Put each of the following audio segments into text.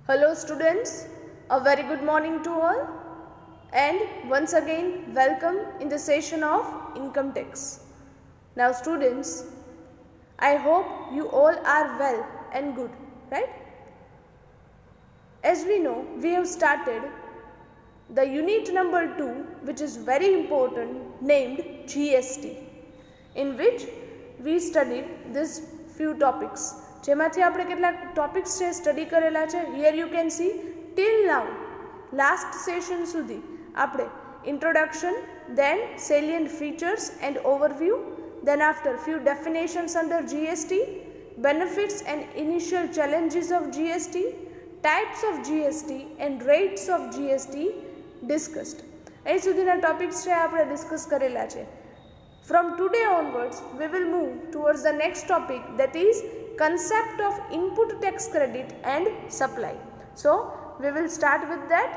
Hello students, a very good morning to all, and once again welcome in the session of income tax. Now students, I hope you all are well and good, right? As we know, we have started the unit number 2, which is very important, named GST, in which we studied this few topics. જેમાંથી આપણે કેટલાક topics છે study કરેલા છે. Here you can see till now last session સુધી આપણે introduction, then salient features and overview, then after few definitions under GST, benefits and initial challenges of GST, types of GST and rates of GST discussed. અહીં સુધીના topics છે આપણે discuss કરેલા છે. From today onwards, we will move towards the next topic, that is concept of input tax credit and supply. So, we will start with that.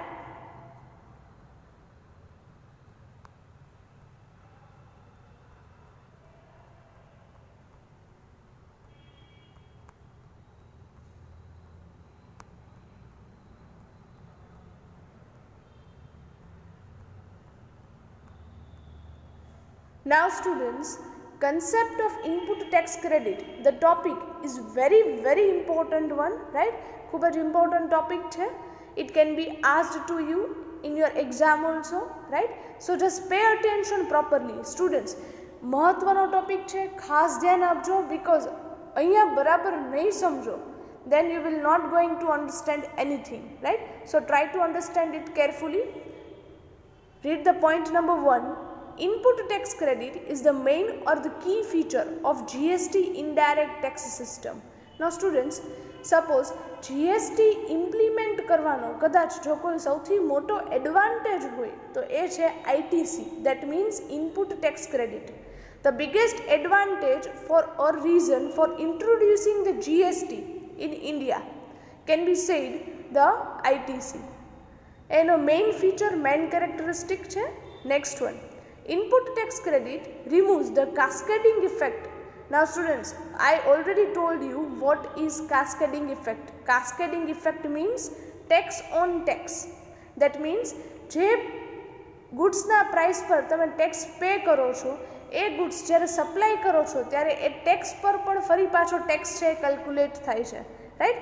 Now students, concept of input tax credit, the topic is very important one, right? ખૂબ જ important topic છે. It can be asked to you in your exam also, right? So just pay attention properly students. મહત્વનો topic છે, ખાસ ધ્યાન આપજો, because અહીંયા બરાબર નહીં સમજો then you will not going to understand anything, right? So try to understand it carefully. Read the point number 1. Input tax credit is the main or the key feature of GST indirect tax system. Now students, suppose GST implement કરવાનો કદાચ જો કોઈ સૌથી મોટો advantage હોય તો એ છે ITC, that means input tax credit. The biggest advantage for or reason for introducing the GST in India can be said the ITC. એનો main feature, main characteristic છે. Next one, input tax credit removes the cascading effect. Now students, I already told you what is cascading effect. Cascading effect means tax on tax. That means જે ગુડ્સના price પર તમે tax pay કરો છો, એ goods જ્યારે supply કરો છો ત્યારે એ tax પર પણ ફરી પાછો ટેક્સ છે કેલ્ક્યુલેટ થાય છે, right?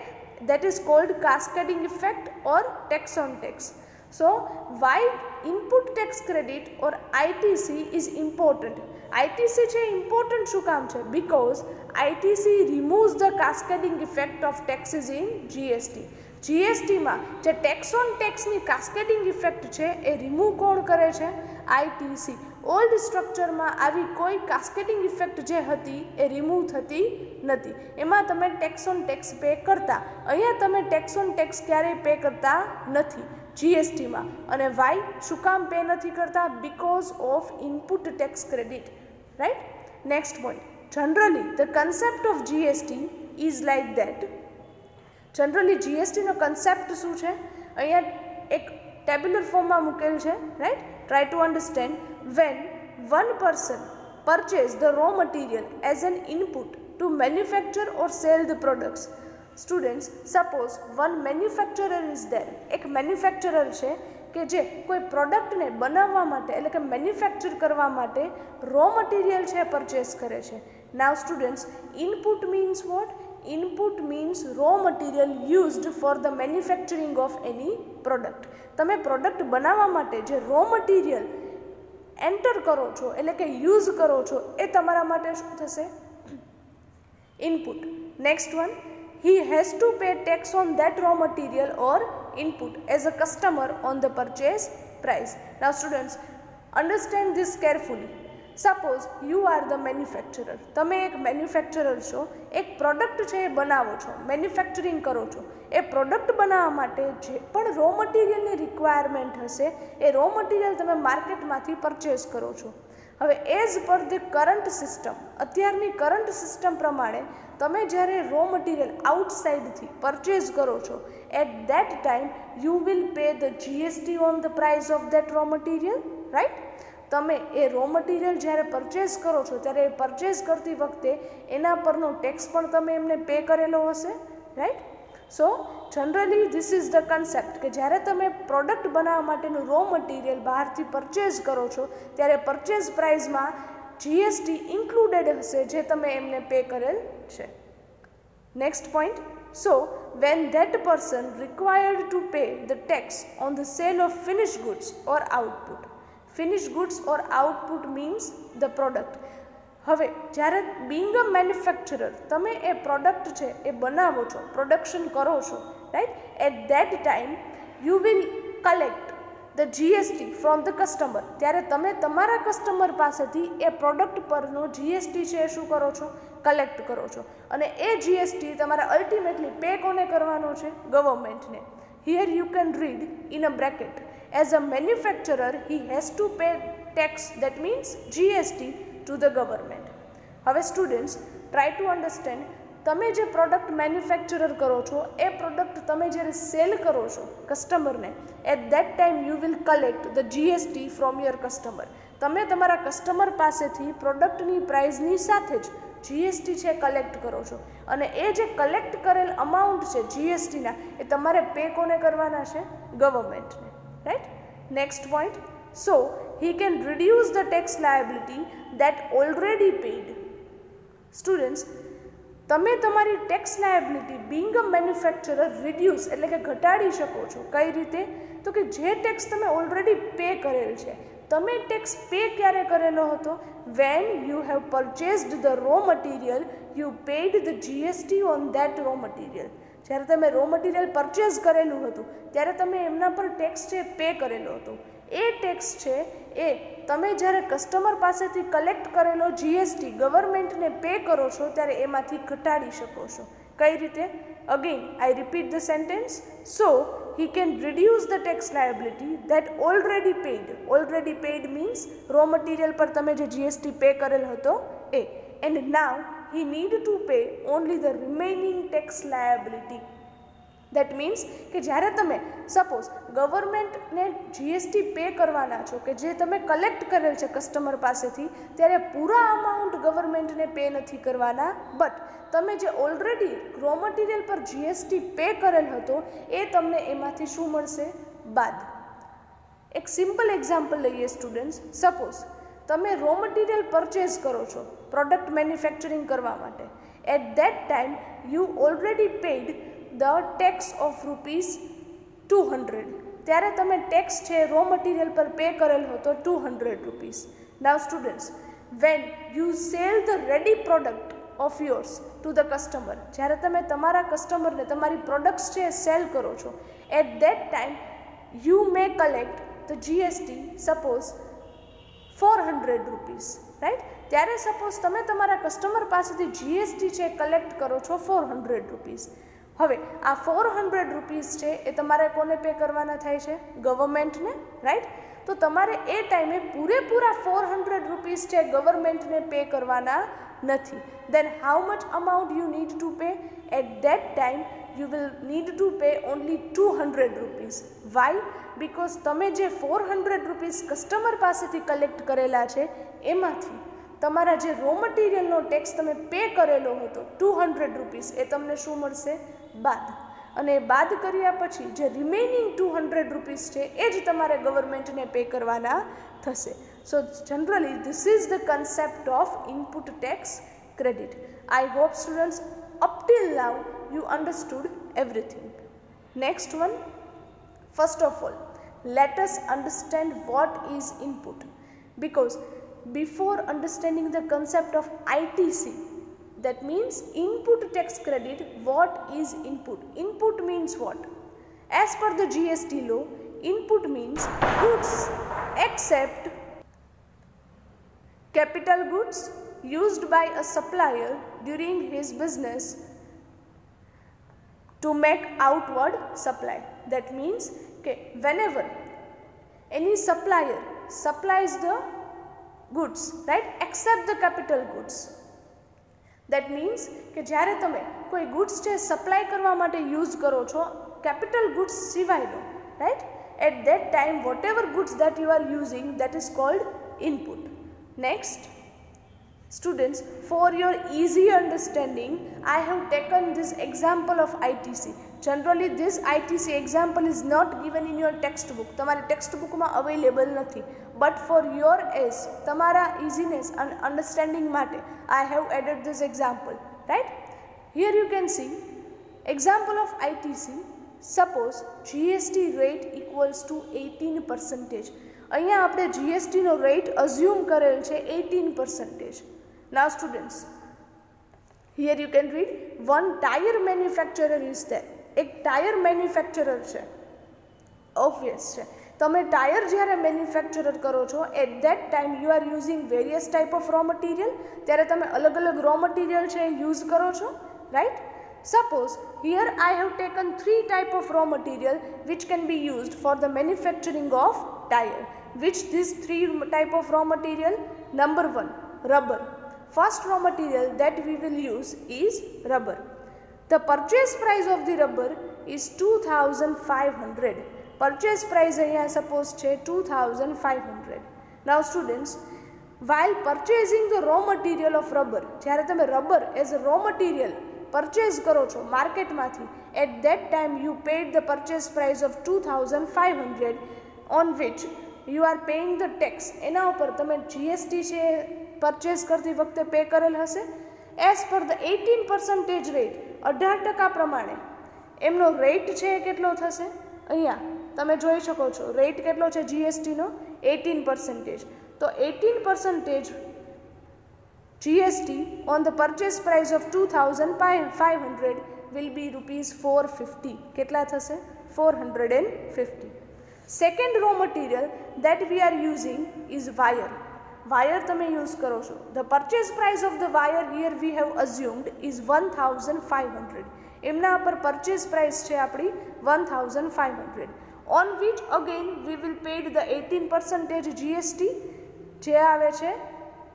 That is called cascading effect or tax on tax. So why input tax credit or ITC is important? ITC છે important શું કામ છે? Because ITC removes the cascading effect of taxes in GST. GST માં જે tax on tax ની cascading effect છે એ remove કોણ કરે છે? ITC. ઓલ્ડ સ્ટ્રક્ચરમાં આવી કોઈ cascading effect જે હતી એ remove થતી નથી. એમાં તમે tax on tax પે કરતા, અહીંયા તમે tax on tax ક્યારેય પે કરતા નથી GST માં. અને વાય શું કામ પે નથી કરતા? Because of input tax credit, right? Next point, generally the concept of GST is like that. Generally GST no concept શું છે? અહીંયા એક tabular form માં મૂકેલ છે, right? Try to understand. When one person purchase the raw material as an input to manufacture or sell the products. Students, suppose one manufacturer is there. એક manufacturer છે કે જે કોઈ પ્રોડક્ટને બનાવવા માટે એટલે કે મેન્યુફેક્ચર કરવા માટે રો મટીરિયલ છે પરચેસ કરે છે. Now students, input means what? Input means raw material used for the manufacturing of any product. તમે પ્રોડક્ટ બનાવવા માટે જે રો મટીરિયલ એન્ટર કરો છો એટલે કે યુઝ કરો છો એ તમારા માટે શું થશે? Input. Next one, he has to pay tax on that raw material or input as a customer on the purchase price. Now students, understand this carefully. Suppose you are the manufacturer. તમે એક manufacturer છો, એક product છે એ બનાવો છો, manufacturing કરો છો. એ product બનાવવા માટે જે પણ રો મટીરિયલની રિક્વાયરમેન્ટ હશે એ રો મટીરિયલ તમે માર્કેટમાંથી પરચેસ કરો છો. હવે as per the current system, અત્યારની કરંટ સિસ્ટમ પ્રમાણે તમે જ્યારે રો મટીરિયલ આઉટસાઇડથી પરચેઝ કરો છો, at that time you will pay the GST on the price of that raw material, right? તમે એ રો મટીરિયલ જ્યારે પરચેઝ કરો છો ત્યારે એ પરચેઝ કરતી વખતે એના પરનો ટેક્સ પણ તમે એમને પે કરેલો હશે, right? So generally this is the concept કે જ્યારે તમે પ્રોડક્ટ બનાવવા માટેનું રો મટીરિયલ બહારથી પરચેઝ કરો છો ત્યારે પરચેઝ પ્રાઇસમાં જીએસટી ઇન્ક્લુડેડ હશે જે તમે એમને પે કરેલ છે. Next point, so when that person required to pay the tax on the sale of finished goods or output. Finished goods or output means the product. હવે જ્યારે being a manufacturer તમે એ product છે એ બનાવો છો, production કરો છો, right, at that time you will collect the GST from the customer. ત્યારે તમે તમારા કસ્ટમર પાસેથી એ પ્રોડક્ટ પરનો જીએસટી છે એ શું કરો છો, કલેક્ટ કરો છો. અને એ જીએસટી તમારે અલ્ટિમેટલી પે કોને કરવાનો છે, ગવર્મેન્ટને. Here you can read in a bracket, as a manufacturer he has to pay tax, that means GST, to the government. હવે સ્ટુડન્ટ્સ ટ્રાય ટુ અન્ડરસ્ટેન્ડ, તમે જે પ્રોડક્ટ મેન્યુફેક્ચરર કરો છો એ પ્રોડક્ટ તમે જ્યારે સેલ કરો છો કસ્ટમરને, at that time you will collect the GST from your customer. તમે તમારા કસ્ટમર પાસેથી પ્રોડક્ટની પ્રાઇઝની સાથે જ જીએસટી છે કલેક્ટ કરો છો. અને એ જે કલેક્ટ કરેલ અમાઉન્ટ છે જીએસટીના એ તમારે પે કોને કરવાના છે, ગવર્મેન્ટને, right. Next point, so he can reduce the tax liability that already paid. Students, તમે તમારી tax liability being a manufacturer reduce એટલે કે ઘટાડી શકો છો. કઈ રીતે? તો કે જે ટેક્સ તમે ઓલરેડી પે કરેલ છે. તમે ટેક્સ પે ક્યારે કરેલો હતો? When you have purchased the raw material you paid the GST on that row material. જ્યારે તમે રો મટીરિયલ પરચેઝ કરેલું હતું ત્યારે તમે એમના પર ટેક્સ છે પે કરેલો હતો. એ ટેક્સ છે એ તમે જ્યારે કસ્ટમર પાસેથી કલેક્ટ કરેલો જીએસટી ગવર્મેન્ટને પે કરો છો ત્યારે એમાંથી ઘટાડી શકો છો. કઈ રીતે? Again I repeat the sentence. So he can reduce the tax liability that already paid. Already paid means row material પર તમે જે જીએસટી પે કરેલ હતો એ. And now he need to pay only the remaining tax liability. That means કે જ્યારે તમે suppose ગવર્મેન્ટને GST pay કરવાના છો કે જે તમે કલેક્ટ કરેલ છે કસ્ટમર પાસેથી, ત્યારે પૂરા અમાઉન્ટ ગવર્મેન્ટને પે નથી કરવાના, બટ તમે જે ઓલરેડી રો મટીરિયલ પર જીએસટી પે કરેલ હતો એ તમને એમાંથી શું મળશે, બાદ. એક સિમ્પલ એક્ઝામ્પલ લઈએ સ્ટુડન્ટ્સ. સપોઝ તમે રો મટીરિયલ પરચેઝ કરો છો પ્રોડક્ટ મેન્યુફેક્ચરિંગ કરવા માટે. At that time you already paid the tax of ₹200. ત્યારે તમે ટેક્સ છે રો મટીરિયલ પર પે કરેલ હતો ₹200. Now students, when you sell the ready product of yours to the customer, જ્યારે તમે તમારા કસ્ટમરને તમારી પ્રોડક્ટ્સ છે સેલ કરો છો, at that time you may collect the GST suppose ₹400, right. ત્યારે સપોઝ તમે તમારા કસ્ટમર પાસેથી જીએસટી છે કલેક્ટ કરો છો ₹400. હવે આ ₹400 છે એ તમારે કોને પે કરવાના થાય છે, ગવર્મેન્ટને, રાઈટ. તો તમારે એ ટાઈમે પૂરેપૂરા ₹400 છે ગવર્મેન્ટને પે કરવાના નથી. Then how much amount you need to pay? At that time you will need to pay only ₹200. Why? Because તમે જે ₹400 કસ્ટમર પાસેથી કલેક્ટ કરેલા છે એમાંથી તમારા જે રો મટીરિયલનો ટેક્સ તમે પે કરેલો હતો ₹200 એ તમને શું મળશે, બાદ. અને બાદ કર્યા પછી જે રિમેનિંગ ₹200 છે એ જ તમારે ગવર્મેન્ટને પે કરવાના થશે. So generally this is the concept of input tax credit. I hope students up till now you understood everything. Next one, first of all, let us understand what is input, because before understanding the concept of ITC, that means input tax credit, what is input? Input means what? As per the GST law, input means goods except capital goods used by a supplier during his business to make outward supply. That means okay, whenever any supplier supplies the goods, right, except the capital goods. That means કે જ્યારે તમે કોઈ goods છે supply કરવા માટે use કરો છો capital goods સિવાયનો, right, at that time whatever goods that you are using that is called input. Next students, for your easy understanding I have taken this example of ITC. Generally this ITC example is not given in your textbook. તમારી ટેક્સ્ટબુકમાં available નથી. But for your ease, તમારા easiness and understanding માટે I have added this example, right? Here you can see example of ITC. Suppose GST rate equals to 18%. અહીંયા આપણે GST નો rate assume કરેલ છે 18%. Now students, here you can read one tire manufacturer is there. એક tyre manufacturer છે, obvious છે. તમે tyre જ્યારે manufacturer કરો છો at that time you are using various type of raw material, ત્યારે તમે અલગ અલગ રો મટીરિયલ છે યુઝ કરો છો, right? Suppose here I have taken 3 type of raw material which can be used for the manufacturing of tire. Which these 3 type of raw material? Number 1, rubber. First raw material that we will use is rubber. The purchase price of the rubber is 2500. Purchase price અહીંયા suppose છે 2500. Now students, while purchasing the raw material of rubber, જ્યારે તમે rubber as a raw material purchase કરો છો માર્કેટમાંથી, at that time you paid the purchase price of 2500 on which you are paying the tax. એના ઉપર તમે GST છે purchase કરતી વખતે પે કરેલ હશે. As per the 18% rate, 18% પ્રમાણે એમનો રેટ છે કેટલો થશે? અહીંયા તમે જોઈ શકો છો રેટ કેટલો છે જીએસટીનો? 18%. તો 18% GST on the purchase price of 2500 will be rupees 450. કેટલા થશે? 450. Second raw material that we are using is wire. Wire તમે યુઝ કરો છો. The purchase price of the wire here we have assumed is 1500. એમના પર purchase price છે આપણી 1500, on which again we will paid the 18% GST જે આવે છે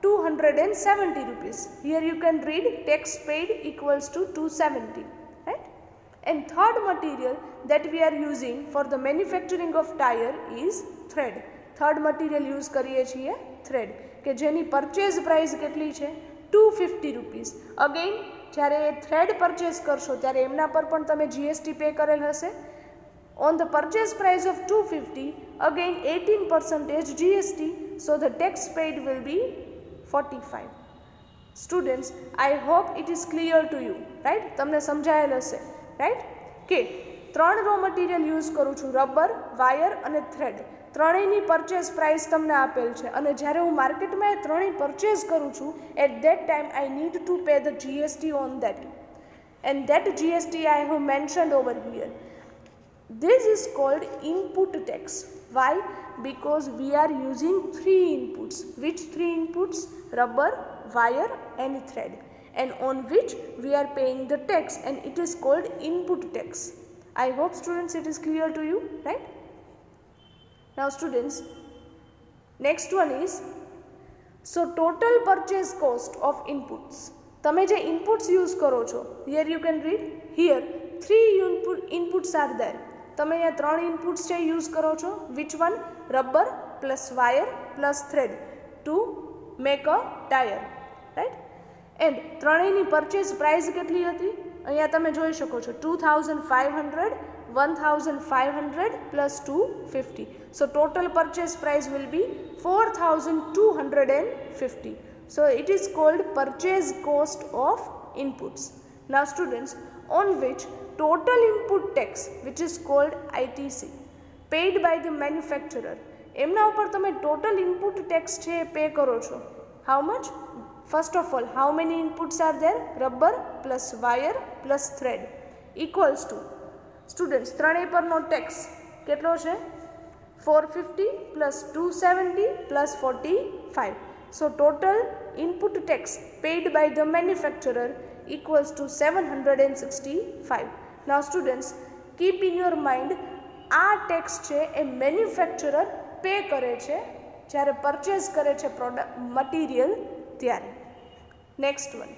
270 rupees. Here you can read tax paid equals to 270, right? And third material that we are using for the manufacturing of tire is thread. Third material use કરીએ છીએ thread, કે જેની purchase price કેટલી છે? 250 rupees. Again જ્યારે thread purchase કરશો ત્યારે એમના પર પણ તમે જીએસટી પે કરેલ હશે. On the purchase price of 250 again 18% GST, so the tax paid will be 45. Students, I hope it is clear to you, right? તમને સમજાયેલ હશે, રાઈટ? કે 3 રો મટીરિયલ યુઝ કરું છું, રબર, વાયર અને થ્રેડ. ત્રણેયની પરચેઝ પ્રાઇસ તમને આપેલ છે અને જ્યારે હું માર્કેટમાં એ ત્રણેય પરચેઝ કરું છું at that time I need to pay the GST on that, and that GST I have mentioned over here. This is called input tax. Why? Because we are using 3 inputs. Which 3 inputs? Rubber, wire and thread, and on which we are paying the tax, and it is called input tax. I hope students it is clear to you, right? Now students, next one is, so total purchase cost of inputs. તમે જે inputs use કરો છો, here you can read, here 3 inputs are there. તમે અહીંયા 3 inputs છે use કરો છો. Which one? Rubber plus wire plus thread to make a tire, right? And ત્રણેયની purchase price કેટલી હતી? અહીંયા તમે જોઈ શકો છો 2500, 1500 plus 250. So total purchase price will be 4250. So it is called purchase cost of inputs. Now students, on which total input tax, which is called ITC, paid by the manufacturer, એમના ઉપર તમે total input tax છે pay કરો છો. How much? First of all, how many inputs are there? Rubber plus wire plus thread equals to, students, ત્રણેય પરનો tax કેટલો છે? 450 plus 270 plus 45. So total input tax paid by the manufacturer equals to 765. Now students, keep in your mind, આ tax છે એ manufacturer pay કરે છે જ્યારે purchase કરે છે પ્રોડક્ટ મટીરિયલ ત્યારે. Next one,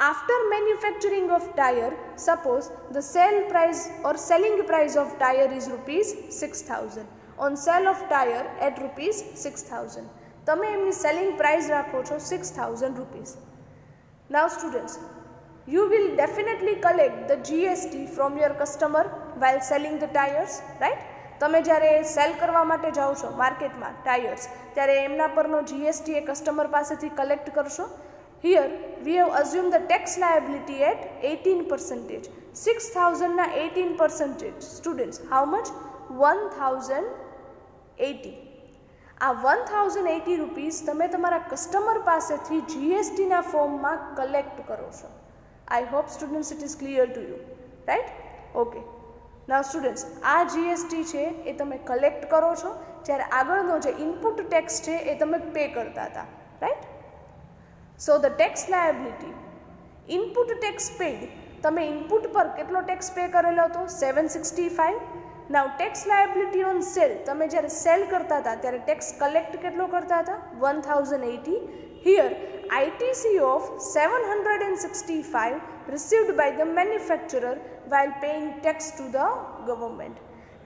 after manufacturing of tire, suppose the sale price or selling price of tire is rupees 6000. On sale of tire at rupees 6000, તમે એમની સેલિંગ પ્રાઇસ રાખો છો 6000 rupees. Now students, you will definitely collect the GST from your customer while selling the tires, right? તમે જ્યારે cell કરવા માટે જાઓ છો માર્કેટમાં ટાયર્સ, ત્યારે એમના પરનો GST એ કસ્ટમર પાસેથી કલેક્ટ કરશો. Here we have assume the tax liability at 18%. 6000 ના 18%, સ્ટુડન્ટ્સ હાઉ મચ? 1080. આ 1080 રૂપીસ તમે તમારા કસ્ટમર પાસેથી GSTના ફોર્મમાં કલેક્ટ કરો છો. I hope students it is clear to you, right? Okay. Now students, આ GST છે એ તમે કલેક્ટ કરો છો, જ્યારે આગળનો જે ઇનપુટ ટેક્સ છે એ તમે પે કરતા હતા, right? So the tax liability, input tax paid, તમે ઇનપુટ પર કેટલો ટેક્સ પે કરેલો હતો? 765. Now tax liability on sale, તમે જ્યારે સેલ કરતા હતા ત્યારે ટેક્સ કલેક્ટ કેટલો કરતા હતા? 1080. Here ITC of 765 received by the manufacturer while paying tax to the government.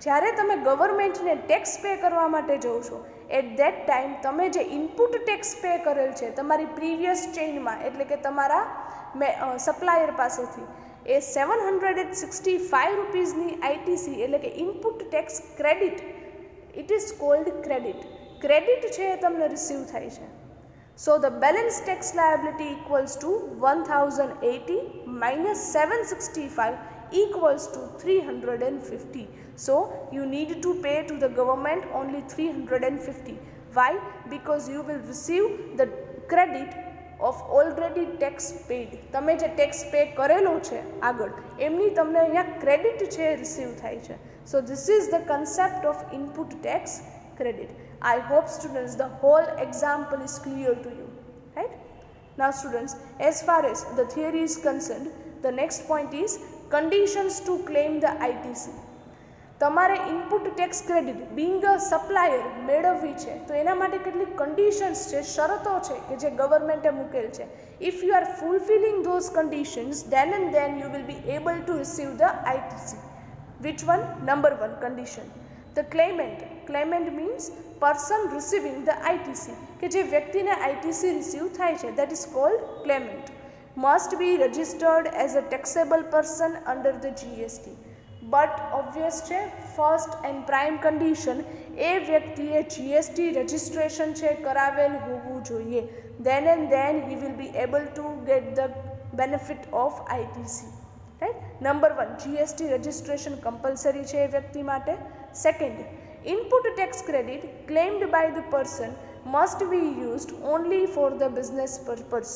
જ્યારે તમે ગવર્મેન્ટને ટેક્સ પે કરવા માટે જાઓ છો, એટ ધેટ ટાઈમ તમે જે ઇનપુટ ટેક્સ પે કરેલ છે તમારી પ્રીવિયસ ચેઇનમાં, એટલે કે તમારા સપ્લાયર પાસેથી, એ 765 રૂપીઝની ITC એટલે કે input tax credit, it is cold credit. Credit છે એ તમને રિસીવ થાય છે. So the balance tax liability equals to 1080 minus 765 equals to 350. So you need to pay to the government only 350. Why? Because you will receive the credit of already tax paid. તમે જે tax pay કરેલો છે આગળ, એમની તમને અહીંયા credit છે receive થાય છે. So this is the concept of input tax credit. I hope students the whole example is clear to you, right? Now students, as far as the theory is concerned, the next point is conditions to claim the ITC. તમારે input tax credit being a supplier મેળવવી છે તો એના માટે કેટલીક conditions છે, શરતો છે કે જે ગવર્મેન્ટે મૂકેલ છે. If you are fulfilling those conditions, then and then you will be able to receive the ITC. Which one? Number 1 condition, the claimant means person receiving the ITC, કે જે વ્યક્તિને ITC રિસીવ થાય છે, that is called claimant, must be registered as a taxable person under the GST. But obvious છે, first and prime condition, એ વ્યક્તિએ GST registration છે કરાવેલ હોવું જોઈએ. then and then he will be able to get the benefit of ITC, right? Number 1, GST registration compulsory છે એ વ્યક્તિ માટે. Second, input tax credit claimed by the person must be used only for the business purpose.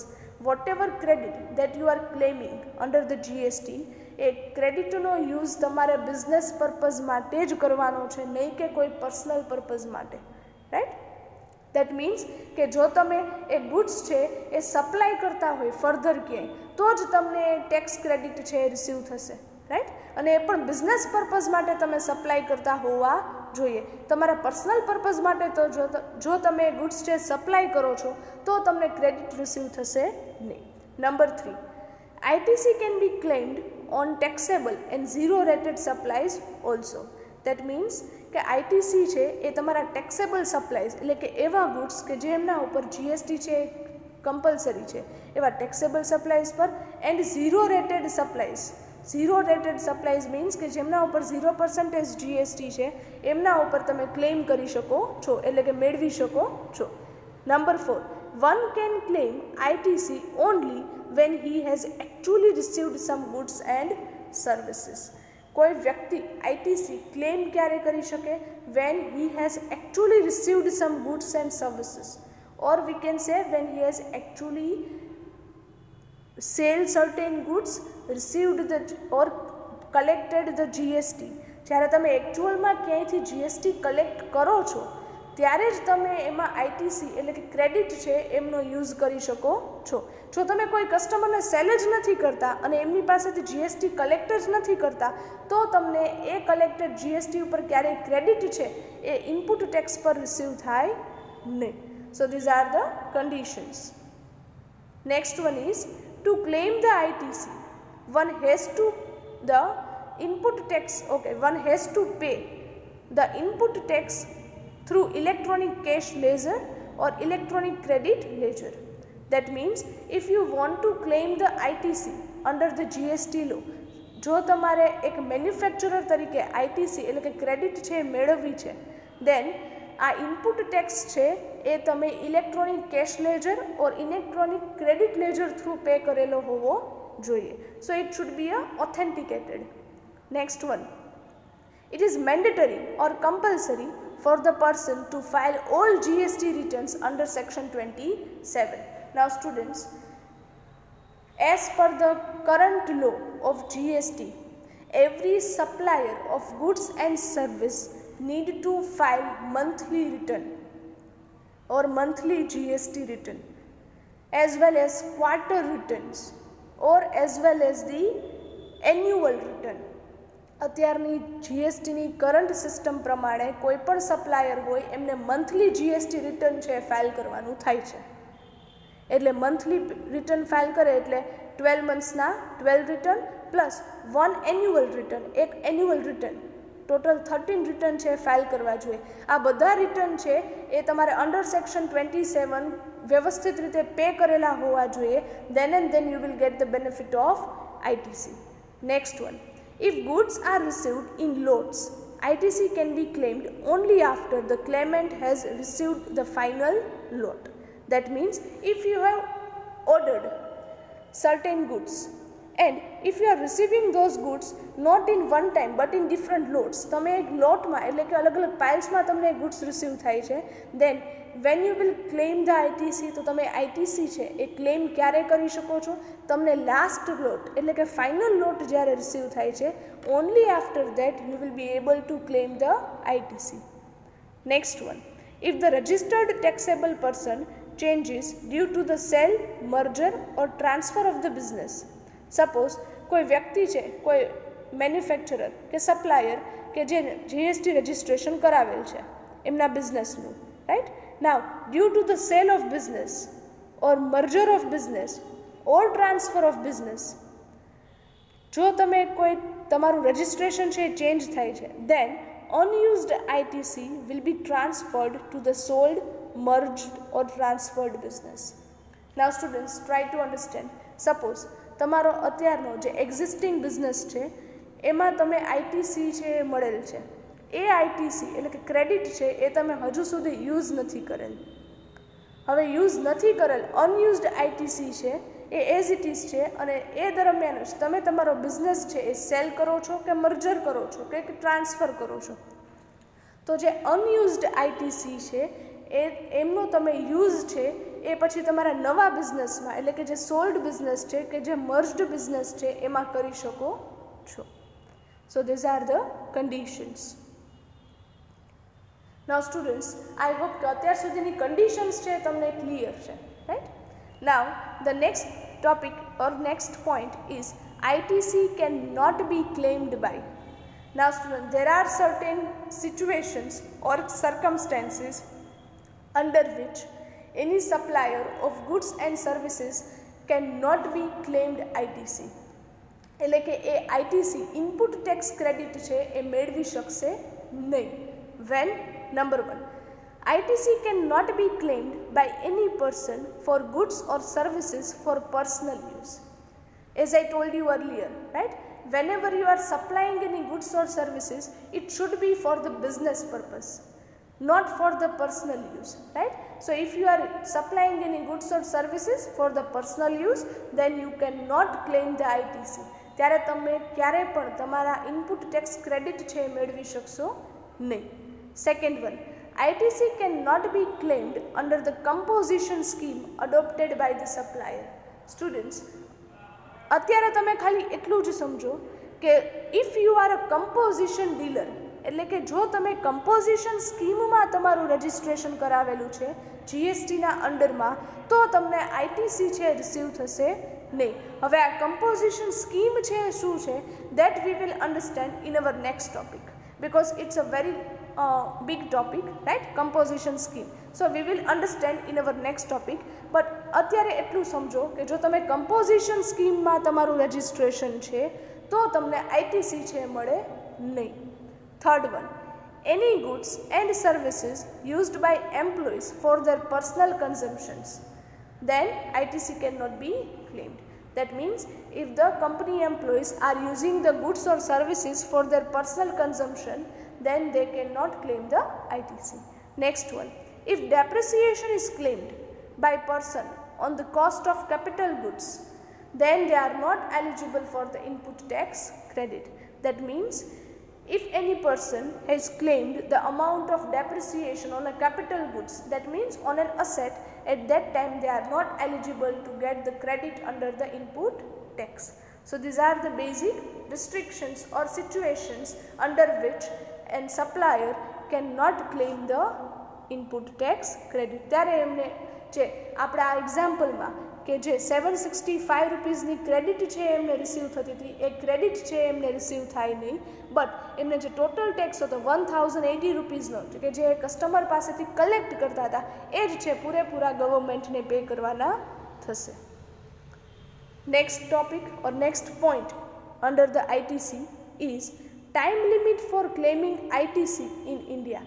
Whatever credit that you are claiming under the GST, એ ક્રેડિટનો use તમારે business purpose માટે જ કરવાનો છે, નહીં કે કોઈ પર્સનલ પર્પઝ માટે, રાઈટ? દેટ મીન્સ કે જો તમે એ ગુડ્સ છે એ સપ્લાય કરતા હોય ફર્ધર ક્યાંય, તો જ તમને ટેક્સ ક્રેડિટ છે એ રિસીવ થશે, રાઈટ? અને એ પણ બિઝનેસ પર્પઝ માટે તમે સપ્લાય કરતા હોવા જોઈએ. તમારા પર્સનલ પર્પઝ માટે તો જો તમે ગુડ્સ છે સપ્લાય કરો છો તો તમને ક્રેડિટ રિસીવ થશે નહીં. Number 3, ITC can be claimed on taxable and zero rated supplies also. That means કે ITC છે એ તમારા ટેક્સેબલ સપ્લાઈઝ એટલે કે એવા ગુડ્સ કે જેમના ઉપર GST છે કમ્પલસરી છે, એવા ટેક્સેબલ સપ્લાઈઝ પર, and zero rated supplies. Zero rated supplies means કે જેમના ઉપર 0% GST છે એમના ઉપર તમે ક્લેમ કરી શકો છો, એટલે કે મેળવી શકો છો. Number 4, one can claim ITC only when he has actually received some goods and services. કોઈ વ્યક્તિ ITC ક્લેમ ક્યારે કરી શકે? when he has actually received some goods and services, or we can say when he has actually sold certain goods, received the or collected the GST. જ્યારે તમે એકચ્યુઅલમાં ક્યાંયથી GST collect કરો છો ત્યારે જ તમે એમાં ITC એટલે કે ક્રેડિટ છે એમનો યુઝ કરી શકો છો. જો તમે કોઈ કસ્ટમરને સેલ જ નથી કરતા અને એમની પાસેથી GST કલેક્ટ જ નથી કરતા તો તમને એ કલેક્ટેડ GST ઉપર ક્યારેય ક્રેડિટ છે એ ઇનપુટ ટેક્સ પર રિસીવ થાય નહીં. So these are the conditions. Next one is to claim the ITC, one has to the input tax, okay, one has to pay the input tax through electronic cash ledger or electronic credit ledger. That means if you want to claim the ITC under the GST law. જો તમારે એક manufacturer તરીકે ITC એટલે કે credit છે એ મેળવવી છે, દેન આ ઇનપુટ ટેક્સ છે એ તમે electronic cash ledger or electronic credit ledger through pay કરેલો હોવો જોઈએ. So it should be a authenticated. Next one, it is mandatory or compulsory for the person to file all GST returns under section 27. Now students, as per the current law of GST, every supplier of goods and service need to file monthly return or monthly GST return, as well as quarter returns or as well as the annual return. અત્યારની જીએસટીની current system પ્રમાણે કોઈ પણ supplier હોય એમને monthly GST return છે file કરવાનું થાય છે. એટલે મંથલી રિટર્ન ફાઇલ કરે એટલે 12 મંથ્સના 12 રિટર્ન પ્લસ 1 એન્યુઅલ રિટર્ન, એક એન્યુઅલ રિટર્ન, ટોટલ 13 રિટર્ન છે ફાઇલ કરવા જોઈએ. આ બધા રિટર્ન છે એ તમારે અંડર સેક્શન 27 વ્યવસ્થિત રીતે પે કરેલા હોવા જોઈએ. Then and then you will get the benefit of ITC. Next one, if goods are received in lots, ITC can be claimed only after the claimant has received the final lot. That means if you have ordered certain goods and if you are receiving those goods not in one time but in different lots, તમે એક લોટમાં એટલે કે અલગ અલગ પાઇલ્સમાં તમને goods receive થાય છે, then when you will claim the ITC, તો તમે ITC છે એ ક્લેમ ક્યારે કરી શકો છો? તમને લાસ્ટ લોટ એટલે કે ફાઇનલ લોટ જ્યારે રિસીવ થાય છે, only after that you will be able to claim the ITC. Next one, if the registered taxable person changes due to the sale, merger or transfer of the business. Suppose કોઈ વ્યક્તિ છે, કોઈ manufacturer કે supplier કે જે GST registration કરાવેલ છે એમના બિઝનેસનું, right? Now due to the sale of business or merger of business or transfer of business, જો તમે કોઈ તમારું રજિસ્ટ્રેશન છે એ ચેન્જ થાય છે, દેન unused ITC will be transferred to the sold, merged or transferred business. Now students, try to understand. Suppose તમારો અત્યારનો જે એક્ઝિસ્ટિંગ બિઝનેસ છે એમાં તમે આઈટીસી છે એ મળેલ છે, એ આઈટીસી એટલે કે ક્રેડિટ છે એ તમે હજુ સુધી યુઝ નથી કરેલ. હવે યુઝ નથી કરેલ અનયુઝડ આઈટીસી છે એ એઝ ઇટ ઇઝ છે અને એ દરમિયાન જ તમે તમારો બિઝનેસ છે એ સેલ કરો છો કે મર્જર કરો છો કે ટ્રાન્સફર કરો છો, તો જે અનયુઝડ આઈટીસી છે એ એમનો તમે યુઝ છે એ પછી તમારા નવા બિઝનેસમાં એટલે કે જે સોલ્ડ બિઝનેસ છે કે જે મર્જડ બિઝનેસ છે એમાં કરી શકો છો. So these are the conditions. Now students, I hope કે અત્યાર સુધીની કન્ડિશન્સ છે તમને ક્લિયર છે, right? Now the next topic or next point is ITC can not be claimed by. Now students, there are certain situations or circumstances under which any supplier of goods and services cannot be claimed ITC. એટલે કે એ ITC input tax credit છે એ મેળવી શકશે નહીં. When number 1, ITC cannot be claimed by any person for goods or services for personal use. As I told you earlier, right? Whenever you are supplying any goods or services, it should be for the business purpose, not for the personal use, right? So if you are supplying any goods or services for the personal use, then you cannot claim the ITC. ત્યારે તમે ક્યારે પણ તમારા input tax credit છે એ મેળવી શકશો નહીં. Second one, ITC cannot be claimed under the composition scheme adopted by the supplier. Students, અત્યારે તમે ખાલી એટલું જ સમજો કે if you are a composition dealer, એટલે કે જો તમે કમ્પોઝિશન સ્કીમમાં તમારું રજિસ્ટ્રેશન કરાવેલું છે જીએસટીના અંડરમાં, તો તમને આઈટીસી છે રિસીવ થશે નહીં. હવે આ કમ્પોઝિશન સ્કીમ છે શું છે, that we will understand in our next topic, because it's a very big topic, right? Composition scheme. So we will understand in our next topic. But અત્યારે એટલું સમજો કે જો તમે કમ્પોઝિશન સ્કીમમાં તમારું રજિસ્ટ્રેશન છે તો તમને આઈટીસી છે મળે નહીં. Third one, any goods and services used by employees for their personal consumptions, then ITC cannot be claimed. That means if the company employees are using the goods or services for their personal consumption, then they cannot claim the ITC. Next one, if depreciation is claimed by person on the cost of capital goods, then they are not eligible for the input tax credit. That means if any person has claimed the amount of depreciation on a capital goods, that means on an asset, at that time they are not eligible to get the credit under the input tax. So these are the basic restrictions or situations under which an supplier cannot claim the input tax credit. ત્યારે એમને જે આપણા આ એક્ઝામ્પલમાં કે જે 765 રૂપીસની credit છે એમને receive થતી હતી, એ ક્રેડિટ છે એમને રિસીવ થાય નહીં, બટ એમને જે ટોટલ ટેક્સ હતો 1080 રૂપીસનો કે જે કસ્ટમર પાસેથી કલેક્ટ કરતા હતા એ જ છે પૂરેપૂરા ગવર્મેન્ટને પે કરવાના થશે. Next topic or next point under the ITC is time limit for claiming ITC in India.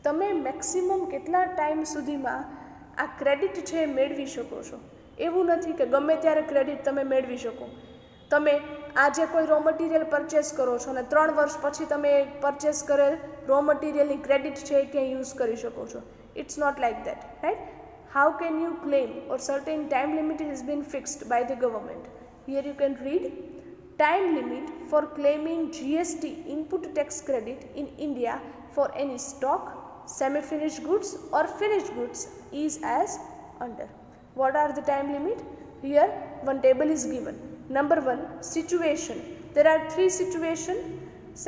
તમે મેક્સિમમ કેટલા ટાઈમ સુધીમાં આ ક્રેડિટ છે એ મેળવી શકો છો. એવું નથી કે ગમે ત્યારે ક્રેડિટ તમે મેળવી શકો. તમે આજે કોઈ રો મટીરિયલ પરચેસ કરો છો અને 3 વર્ષ પછી તમે પરચેસ કરેલ રો મટીરિયલની ક્રેડિટ છે એ ક્યાંય યુઝ કરી શકો છો. It's not like that, right? How can you claim or certain time limit has been fixed by the government? Here you can read, time limit for claiming GST input tax credit in India for any stock, semi-finished goods or finished goods is as under. What are the time limit? Here one table is given. Number 1, situation. There are 3 situations.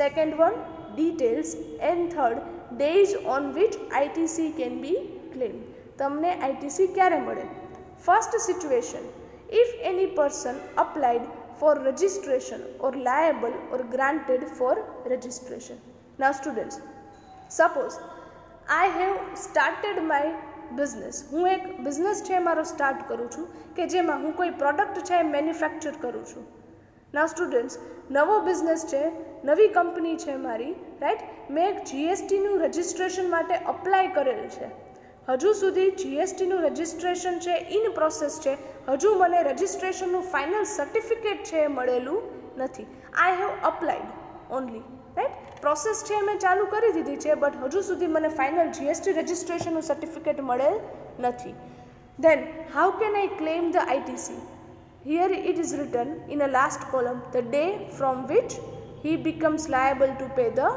Second one, details. And third, days on which ITC can be claimed. તમને ITC ક્યારે મળે? First situation, if any person applied for registration or liable or granted for registration. Now students, suppose I have started my business. હું એક business છે મારો start કરું છું કે જેમાં હું કોઈ પ્રોડક્ટ છે એ મેન્યુફેક્ચર કરું છું. નાઉ સ્ટુડન્ટ્સ, નવો બિઝનેસ છે, નવી કંપની છે મારી, રાઈટ? મેં એક GSTનું રજિસ્ટ્રેશન માટે અપ્લાય કરેલ છે. હજુ સુધી GSTનું રજિસ્ટ્રેશન છે ઇન પ્રોસેસ છે, હજુ મને રજિસ્ટ્રેશનનું ફાઇનલ સર્ટિફિકેટ છે એ મળેલું નથી. I have applied only, right? Process છે મેં ચાલુ કરી દીધી છે, બટ હજુ સુધી મને ફાઇનલ GST રજિસ્ટ્રેશનનું સર્ટિફિકેટ મળેલ નથી. Then how can I claim the ITC? Here it is written in a last column, the day from which he becomes liable to pay the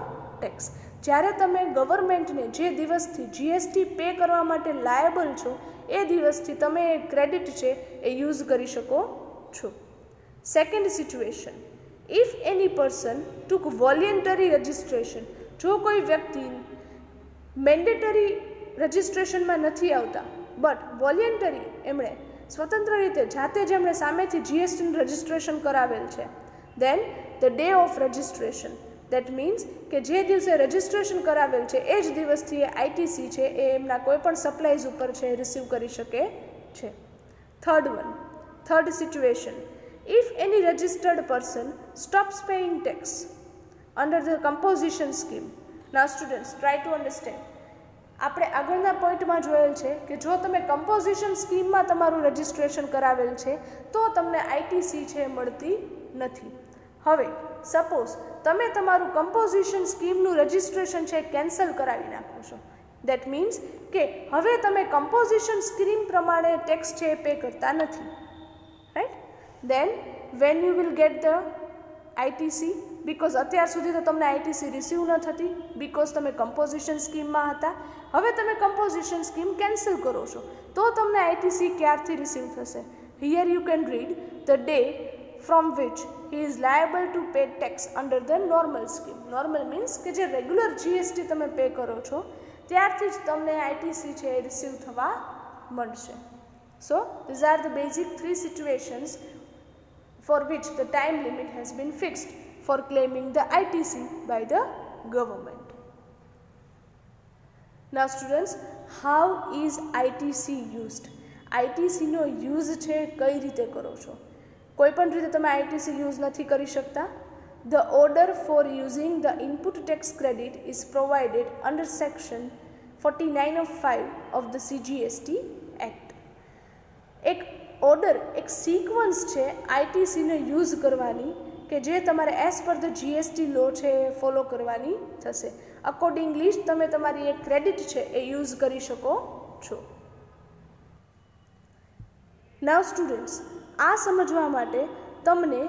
tax. જ્યારે તમે ગવર્મેન્ટને જે દિવસથી GST પે કરવા માટે liable છો એ દિવસથી તમે એ ક્રેડિટ છે એ યુઝ કરી શકો છો. Second situation, if any person took voluntary registration, જો કોઈ વ્યક્તિ મેન્ડેટરી રજિસ્ટ્રેશનમાં નથી આવતા બટ વોલેન્ટરી એમણે સ્વતંત્ર રીતે જાતે જ એમણે સામેથી GSTનું રજિસ્ટ્રેશન કરાવેલ છે, then the day of registration, that means કે જે દિવસે રજિસ્ટ્રેશન કરાવેલ છે એ જ દિવસથી એ ITC છે એ એમના કોઈપણ સપ્લાઈઝ ઉપર છે રિસીવ કરી શકે છે. Third situation, if any registered person stops paying tax under the composition scheme. Now students, try to understand. આપણે આગળના પોઈન્ટમાં જોયેલ છે કે જો તમે કમ્પોઝિશન સ્કીમમાં તમારું રજિસ્ટ્રેશન કરાવેલ છે તો તમને ITC છે મળતી નથી. હવે સપોઝ તમે તમારું કમ્પોઝિશન સ્કીમનું રજિસ્ટ્રેશન છે કેન્સલ કરાવી નાખો છો, દેટ મીન્સ કે હવે તમે કમ્પોઝિશન સ્કીમ પ્રમાણે ટેક્સ છે પે કરતા નથી, right? then when you will get the ITC, because અત્યાર સુધી તો તમને ITC રિસીવ ન થતી બીકોઝ તમે કમ્પોઝિશન સ્કીમમાં હતા. હવે તમે કમ્પોઝિશન સ્કીમ કેન્સલ કરો છો તો તમને ITC ક્યારથી રિસીવ થશે? Here you can read the day from which he is liable to pay tax under the normal scheme. Normal means કે જે રેગ્યુલર GST તમે પે કરો છો ત્યારથી જ તમને ITC છે એ રિસીવ થવા મળશે. So these are the basic 3 situations for which the time limit has been fixed for claiming the ITC by the government. Now students, how is ITC used? ITC નો use છે કઈ રીતે કરો છો? કોઈ પણ રીતે તમે ITC યુઝ નથી કરી શકતા. The order for using the input tax credit is provided under section 49 of 5 of the CGST Act. એક ઓર્ડર, એક સિક્વન્સ છે આઈટીસીને યુઝ કરવાની કે જે તમારે એઝ પર ધ જીએસટી લો છે એ ફોલો કરવાની થશે. અકોર્ડિંગલી જ તમે તમારી એક ક્રેડિટ છે એ યુઝ કરી શકો છો. નાવ સ્ટુડન્ટ્સ, આ સમજવા માટે તમને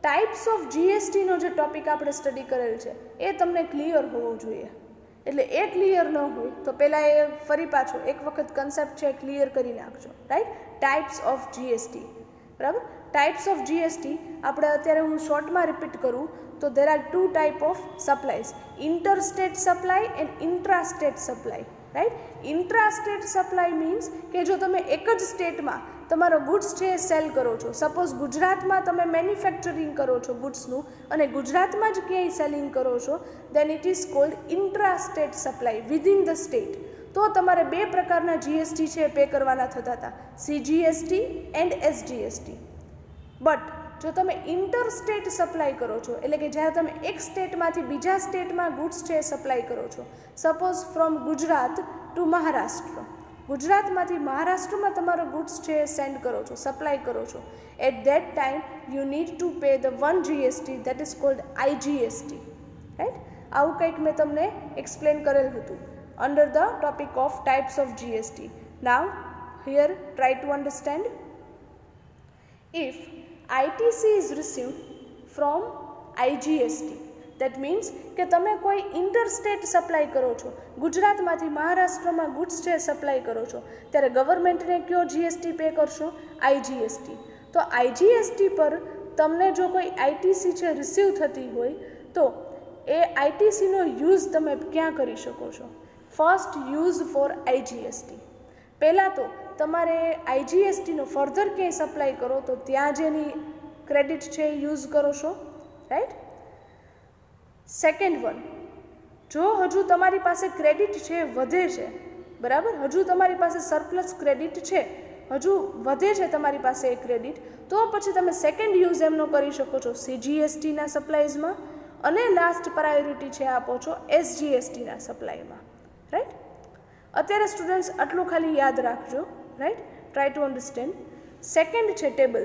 ટાઈપ્સ ઓફ જીએસટીનો જે ટોપિક આપણે સ્ટડી કરેલ છે એ તમને ક્લિયર હોવો જોઈએ. એટલે એ ક્લિયર ન હોય તો પહેલાં એ ફરી પાછો એક વખત કન્સેપ્ટ છે ક્લિયર કરી નાખજો. Right, types of GST. બરાબર, ટાઈપ્સ ઓફ જીએસટી આપણે અત્યારે હું શોર્ટમાં રિપીટ કરું તો there are two type of supplies, interstate supply and intrastate supply. Right, intrastate supply means કે જો તમે એક જ સ્ટેટમાં તમારો ગુડ્સ છે એ સેલ કરો છો, સપોઝ ગુજરાતમાં તમે મેન્યુફેક્ચરિંગ કરો છો ગુડ્સનું અને ગુજરાતમાં જ ક્યાંય સેલિંગ કરો છો, then it is called intrastate supply within the state. તો તમારે બે પ્રકારના જીએસટી છે એ પે કરવાના થતા હતા, સીજીએસટી એન્ડ એસજીએસટી. બટ જો તમે ઇન્ટરસ્ટેટ સપ્લાય કરો છો, એટલે કે જ્યારે તમે એક સ્ટેટમાંથી બીજા સ્ટેટમાં ગુડ્સ છે એ સપ્લાય કરો છો, suppose from Gujarat to Maharashtra, ગુજરાતમાંથી મહારાષ્ટ્રમાં તમારો ગુડ્સ છે એ સેન્ડ કરો છો, સપ્લાય કરો છો, at that time you need to pay the one GST that is called IGST. Right, આવું કંઈક મેં તમને એક્સપ્લેન કરેલ હતું under the topic of types of GST. Now here try to understand. If ITC is received from IGST, that means કે તમે કોઈ interstate supply કરો છો, ગુજરાતમાંથી મહારાષ્ટ્રમાં ગુડ્સ છે સપ્લાય કરો છો, ત્યારે ગવર્મેન્ટને કયો જીએસટી પે કરશો? આઈજીએસટી. તો આઈજીએસટી પર તમને જો કોઈ આઈટીસી છે રિસીવ થતી હોય તો એ આઈટીસીનો યુઝ તમે ક્યાં કરી શકો છો? First use for IGST. પહેલાં તો તમારે આઈજીએસટીનો ફર્ધર ક્યાંય સપ્લાય કરો તો ત્યાં જેની ક્રેડિટ છે એ યુઝ કરો છો. રાઈટ. સેકન્ડ વન, જો હજુ તમારી પાસે ક્રેડિટ છે વધે છે, બરાબર, હજુ તમારી પાસે સરપ્લસ ક્રેડિટ છે, હજુ વધે છે તમારી પાસે એ ક્રેડિટ, તો પછી તમે સેકન્ડ યુઝ એમનો કરી શકો છો સીજીએસટીના સપ્લાઈઝમાં, અને લાસ્ટ પ્રાયોરિટી છે આપો છો એસજીએસટીના સપ્લાયમાં. રાઈટ. અત્યારે સ્ટુડન્ટ્સ આટલું ખાલી યાદ રાખજો. Right, try to understand. Second છે ટેબલ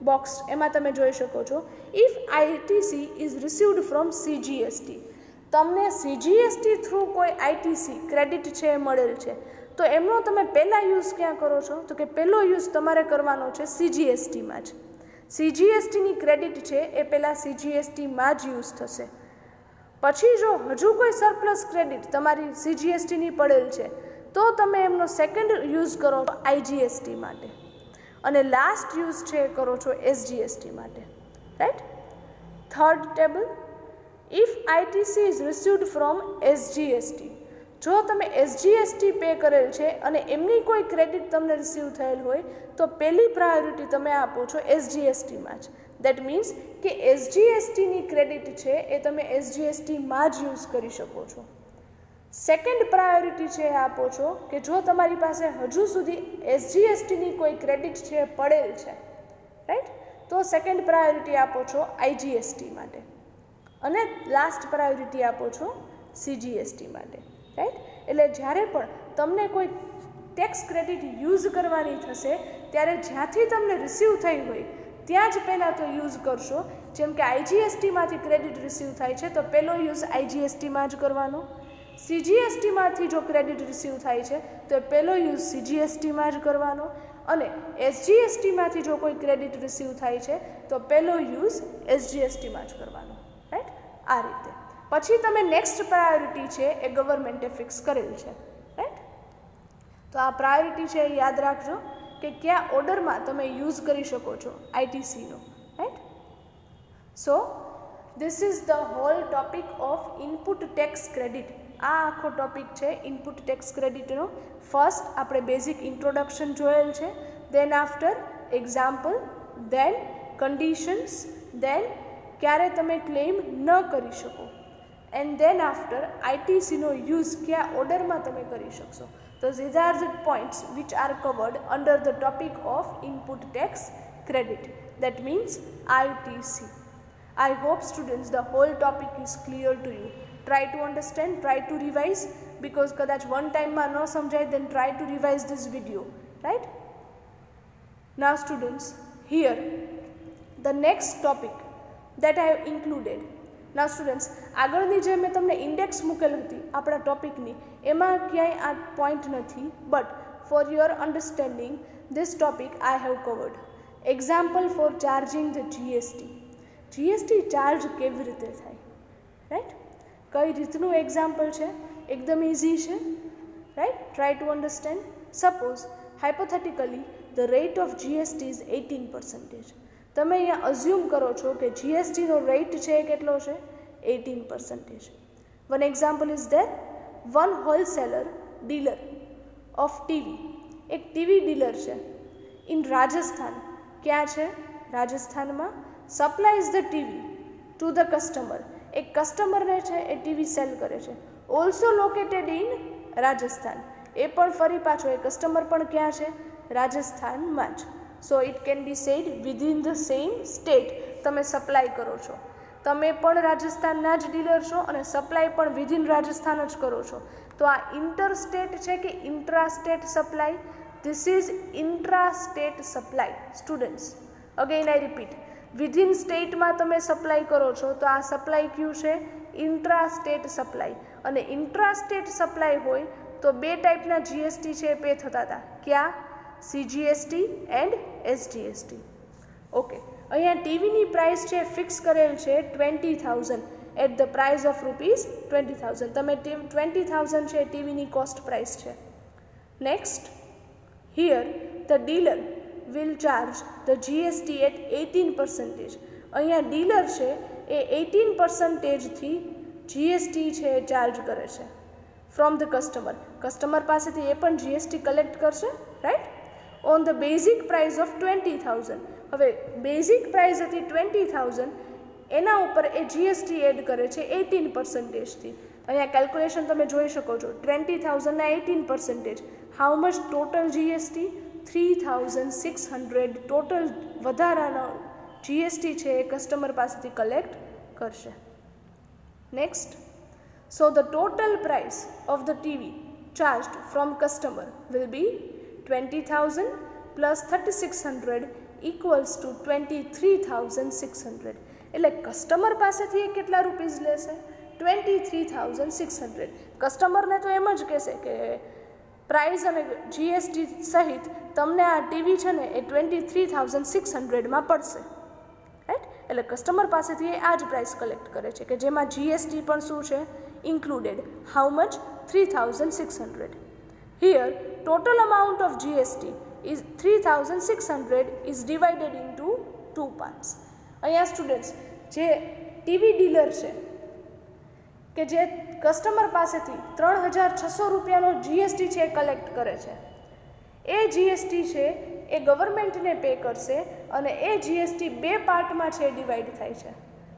બોક્સ, એમાં તમે જોઈ શકો છો if ITC is received from CGST, તમને સીજીએસટી થ્રુ કોઈ આઈટીસી ક્રેડિટ છે એ મળેલ છે, તો એમનો તમે પહેલાં યુઝ ક્યાં કરો છો? તો કે પહેલો યુઝ તમારે કરવાનો છે સીજીએસટીમાં જ. સીજીએસટીની ક્રેડિટ છે એ પહેલાં સીજીએસટીમાં જ યુઝ થશે. પછી જો હજુ કોઈ સરપ્લસ ક્રેડિટ તમારી સીજીએસટીની પડેલ છે તો તમે એમનો સેકન્ડ યુઝ કરો છો આઈજીએસટી માટે, અને લાસ્ટ યુઝ છે એ કરો છો એસજીએસટી માટે. Right. Third table, if ITC is received from SGST, જો તમે એસજીએસટી પે કરેલ છે અને એમની કોઈ ક્રેડિટ તમને રિસીવ થયેલ હોય તો પહેલી પ્રાયોરિટી તમે આપો છો એસજીએસટીમાં જ. દેટ મીન્સ કે એસજીએસટીની ક્રેડિટ છે એ તમે એસજીએસટીમાં જ યુઝ કરી શકો છો. સેકન્ડ પ્રાયોરિટી છે એ આપો છો કે જો તમારી પાસે હજુ સુધી એસજીએસટીની કોઈ ક્રેડિટ છે પડેલ છે, રાઈટ, તો સેકન્ડ પ્રાયોરિટી આપો છો આઈજીએસટી માટે, અને લાસ્ટ પ્રાયોરિટી આપો છો સીજીએસટી માટે. રાઈટ. એટલે જ્યારે પણ તમને કોઈ ટેક્સ ક્રેડિટ યુઝ કરવાની થશે ત્યારે જ્યાંથી તમને રિસીવ થઈ હોય ત્યાં જ પહેલાં તો યુઝ કરશો. જેમ કે આઈજીએસટીમાંથી ક્રેડિટ રિસીવ થાય છે તો પહેલો યુઝ આઈજીએસટીમાં જ કરવાનો. સીજીએસટીમાંથી જો ક્રેડિટ રિસીવ થાય છે તો એ પહેલો યુઝ સીજીએસટીમાં જ કરવાનો, અને એસજીએસટીમાંથી જો કોઈ ક્રેડિટ રિસીવ થાય છે તો પહેલો યુઝ એસજીએસટીમાં જ કરવાનો. રાઈટ. આ રીતે પછી તમે નેક્સ્ટ પ્રાયોરિટી છે એ ગવર્મેન્ટે ફિક્સ કરેલ છે. રાઈટ. તો આ પ્રાયોરિટી છે એ યાદ રાખજો કે કયા ઓર્ડરમાં તમે યુઝ કરી શકો છો આઈટીસીનો. Right. So this is the whole topic of input tax credit. આ આખો ટોપિક છે ઇનપુટ ટેક્સ ક્રેડિટનો. ફર્સ્ટ આપણે બેઝિક ઇન્ટ્રોડક્શન જોયેલ છે, then after example, then conditions, then ક્યારે તમે ક્લેમ ન કરી શકો, એન્ડ દેન આફ્ટર આઈટીસીનો યુઝ કયા ઓર્ડરમાં તમે કરી શકશો. તો these are the points which are covered under the topic of input tax credit, that means ITC. I hope students the whole topic is clear to you. Try to understand, try to revise, because કદાચ one time માં ન સમજાય then try to revise this video, right? Now students, here the next topic that I have included. Now students, આગળની જે મેં તમને index મૂકેલ હતી આપણા ટોપિકની, એમાં ક્યાંય આ પોઈન્ટ નથી, but for your understanding this topic I have covered. Example for charging the GST. GST charge કેવી રીતે થાય, રાઈટ? કઈ રીતનું એક્ઝામ્પલ છે, એકદમ ઇઝી છે, right? Try to understand. Suppose hypothetically the rate of GST is 18%. તમે અહીંયા અઝ્યુમ કરો છો કે જીએસટીનો રેટ છે કેટલો છે? 18%. One example is there. One wholesaler dealer of TV, એક ટીવી ડીલર છે ઇન રાજસ્થાન. ક્યાં છે? રાજસ્થાનમાં. સપ્લાયઝ the TV two the customer, એક કસ્ટમરને છે એ ટીવી સેલ કરે છે. ઓલ્સો લોકેટેડ ઇન રાજસ્થાન, એ પણ ફરી પાછો એ કસ્ટમર પણ ક્યાં છે? રાજસ્થાનમાં જ. So it can be said within the same state તમે સપ્લાય કરો છો. તમે પણ રાજસ્થાનના જ ડીલર છો અને સપ્લાય પણ વિધિન રાજસ્થાન જ કરો છો. તો આ ઇન્ટરસ્ટેટ છે કે intrastate supply? This is intrastate supply students. Again I repeat, within સ્ટેટમાં તમે સપ્લાય કરો છો તો આ સપ્લાય કયું છે? Intrastate supply. અને ઇન્ટ્રાસ્ટેટ સપ્લાય હોય તો બે ટાઈપના જીએસટી છે પે થતા હતા. ક્યાં? CGST and SGST. ઓકે, અહીંયા ટીવીની પ્રાઇસ છે ફિક્સ કરેલ છે 20,000 એટ ધ પ્રાઇસ ઓફ ₹20,000. તમે 20,000 છે ટીવીની કોસ્ટ પ્રાઇસ છે. Next, here the dealer will charge the GST at 18%. અહીંયા ડીલર છે એ 18%થી જીએસટી છે ચાર્જ કરે છે ફ્રોમ ધ કસ્ટમર. કસ્ટમર પાસેથી એ પણ જીએસટી કલેક્ટ કરશે, right? On the basic price of 20,000. હવે બેઝિક પ્રાઇસ હતી 20,000, એના ઉપર એ જીએસટી એડ કરે છે 18%થી. અહીંયા કેલ્ક્યુલેશન તમે જોઈ શકો છો. 20,000ના 18%, how much total GST? 3,600 total વધારાનો જીએસટી છે એ કસ્ટમર પાસેથી કલેક્ટ કરશે. Next, so the total price of the TV charged from customer will be 20,000 plus 3,600 equals to 23,600. એટલે કસ્ટમર પાસેથી એ કેટલા રૂપીઝ લેશે? 23,600. કસ્ટમરને તો એમ જ કહેશે કે પ્રાઇસ અને જીએસટી સહિત તમને આ ટીવી છે ને એ 23,600માં પડશે, રાઈટ? એટલે કસ્ટમર પાસેથી એ આ જ પ્રાઇસ કલેક્ટ કરે છે કે જેમાં જીએસટી પણ શું છે? Included. How much? 3,600. Here, total amount of GST is 3,600 is divided into two parts. અહીંયા સ્ટુડન્ટ્સ, જે ટીવી ડીલર છે કે જે કસ્ટમર પાસેથી 3,600 રૂપિયાનો જીએસટી છે કલેક્ટ કરે છે, એ જીએસટી છે એ ગવર્મેન્ટને પે કરશે અને એ જીએસટી બે પાર્ટમાં છે ડિવાઈડ થાય છે.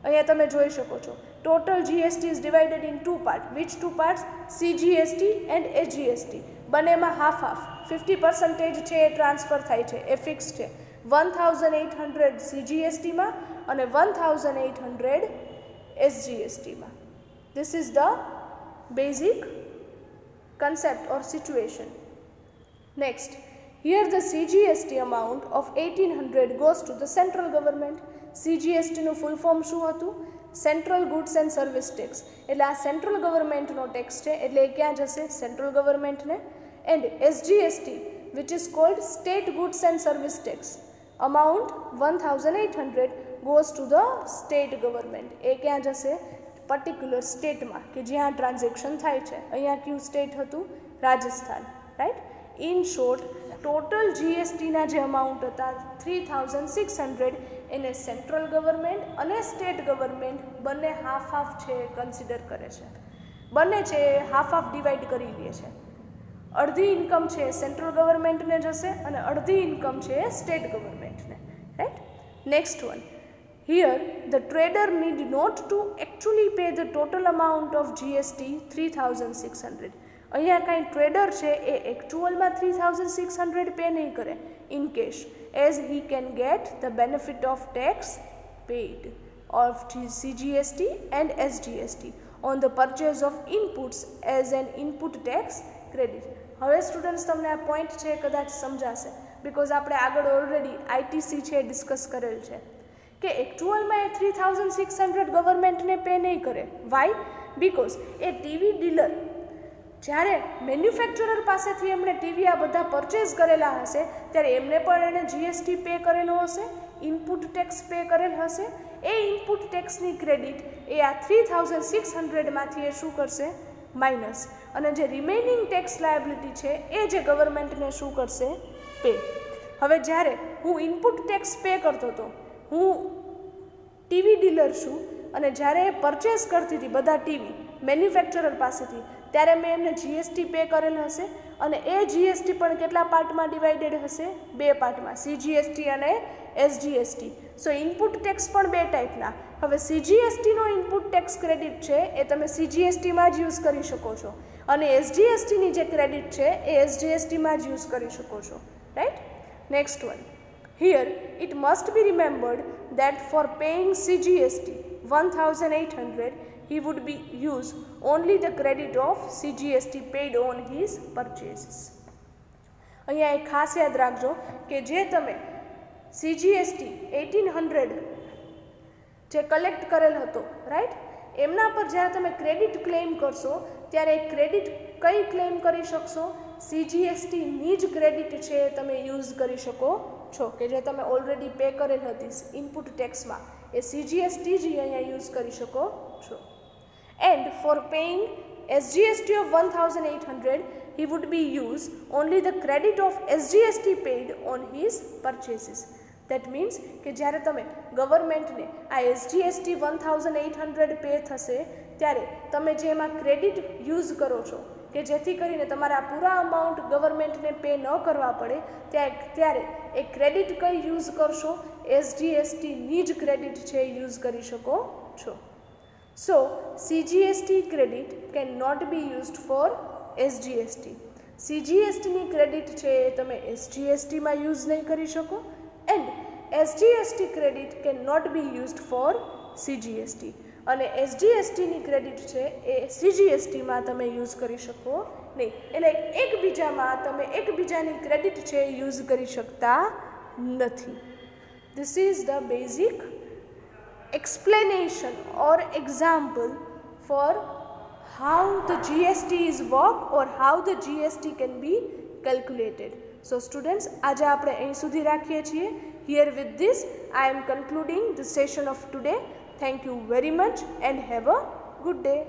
અહીંયા તમે જોઈ શકો છો total GST is divided in two part. Which two parts? CGST and SGST. બંનેમાં હાફ હાફ 50% છે એ ટ્રાન્સફર થાય છે, એ ફિક્સ છે. 1,800 સીજીએસટીમાં અને 1,800 એસજીએસટીમાં. This is the basic concept or situation. Next, here the CGST amount of 1,800 goes to the central government. CGSTનું full form શું હતું? Central goods and service tax. એટલે આ સેન્ટ્રલ ગવર્મેન્ટનો ટેક્સ છે, એટલે એ ક્યાં જશે? સેન્ટ્રલ ગવર્મેન્ટને. And SGST which is called state goods and service tax, amount 1,800 goes to the state government. એ ક્યાં જશે? પર્ટિક્યુલર સ્ટેટમાં કે જ્યાં ટ્રાન્ઝેક્શન થાય છે. અહીંયા કયું સ્ટેટ હતું? Rajasthan, right? In short, total જીએસટીના જે અમાઉન્ટ હતા 3,600 એને સેન્ટ્રલ ગવર્મેન્ટ અને સ્ટેટ ગવર્મેન્ટ બંને હાફ હાફ છે કન્સિડર કરે છે. બંને છે હાફ હાફ ડિવાઈડ કરી લે છે. અડધી ઇન્કમ છે સેન્ટ્રલ ગવર્મેન્ટને જશે અને અડધી ઇન્કમ છે સ્ટેટ ગવર્મેન્ટને, right? Next one, here the trader need not to actually pay the total amount of GST 3,600. અહીંયા કાંઈ ટ્રેડર છે એ એકચ્યુઅલમાં 3,600 પે નહીં કરે in cash, as he can get the benefit of tax paid of CGST and SGST on the purchase of inputs as an input tax credit. હવે students તમને આ point છે કદાચ સમજાશે. બિકોઝ આપણે આગળ ઓલરેડી આઈટીસી છે ડિસ્કસ કરેલ છે કે એકચ્યુઅલમાં એ 3600 ગવર્મેન્ટને પે નહીં કરે. વાય? બિકોઝ એ ટીવી ડીલર જ્યારે મેન્યુફેક્ચરર પાસેથી એમણે ટીવી આ બધા પરચેઝ કરેલા હશે ત્યારે એમને પણ એણે જીએસટી પે કરેલો હશે, ઇનપુટ ટેક્સ પે કરેલ હશે. એ ઇનપુટ ટેક્સની ક્રેડિટ એ આ 3600માંથી એ શું કરશે? માઇનસ. અને જે રિમેઇનિંગ ટેક્સ લાયબિલિટી છે એ જે ગવર્મેન્ટને શું કરશે? પે. હવે જ્યારે હું ઇનપુટ ટેક્સ પે કરતો હતો, હું ટીવી ડીલર છું અને જ્યારે પરચેસ કરતી હતી બધા ટીવી મેન્યુફેક્ચરર પાસેથી ત્યારે મેં એમને જીએસટી પે કરેલ હશે અને એ જીએસટી પણ કેટલા પાર્ટમાં ડિવાઇડેડ હશે? 2 પાર્ટમાં, સીજીએસટી અને એસજીએસટી. સો ઇનપુટ ટેક્સ પણ 2 ટાઈપના. હવે સીજીએસટીનો ઇનપુટ ટેક્સ ક્રેડિટ છે એ તમે સીજીએસટીમાં જ યુઝ કરી શકો છો અને એસજીએસટીની જે ક્રેડિટ છે એ એસજીએસટીમાં જ યુઝ કરી શકો છો. Right? Next one. Here it must be remembered that for paying CGST 1800 he would be use only the credit of CGST paid on his purchases. અહીંયા એક ખાસ યાદ રાખજો કે જે તમે CGST 1800 જે કલેક્ટ કરેલ હતો, રાઈટ, એમના પર જ્યારે તમે ક્રેડિટ ક્લેમ કરશો ત્યારે એ ક્રેડિટ કઈ ક્લેમ કરી શકશો? CGSTની જ ક્રેડિટ છે એ તમે યુઝ કરી શકો છો કે જે તમે ઓલરેડી પે કરેલ હતી ઇનપુટ ટેક્સમાં, એ સીજીએસટી જ અહીંયા યુઝ કરી શકો છો. And for paying SGST of 1800 he would be use only the credit of SGST paid on his purchases. That means કે જ્યારે તમે ગવર્મેન્ટને આ એસજીએસટી 1800 પે થશે ત્યારે તમે જે એમાં ક્રેડિટ યુઝ કરો છો કે જેથી કરીને તમારા પૂરા અમાઉન્ટ ગવર્મેન્ટને પે ન કરવા પડે ત્યારે એ ક્રેડિટ કઈ યુઝ કરશો? એસજીએસટીની જ ક્રેડિટ છે યુઝ કરી શકો છો. So CGST credit can not be used for SGST. સીજીએસટીની ક્રેડિટ છે એ તમે એસજીએસટીમાં યુઝ નહીં કરી શકો and SGST credit can not be used for CGST. અને એસજીએસટીની ક્રેડિટ છે એ સીજીએસટીમાં તમે યુઝ કરી શકો નહીં. એટલે એકબીજામાં તમે એકબીજાની ક્રેડિટ છે એ યુઝ કરી શકતા નથી. This is the basic explanation or example for how the GST is work or how the GST can be calculated. So students, આજે આપણે અહીં સુધી રાખીએ છીએ. Here with this I am concluding the session of today. Thank you very much and have a good day.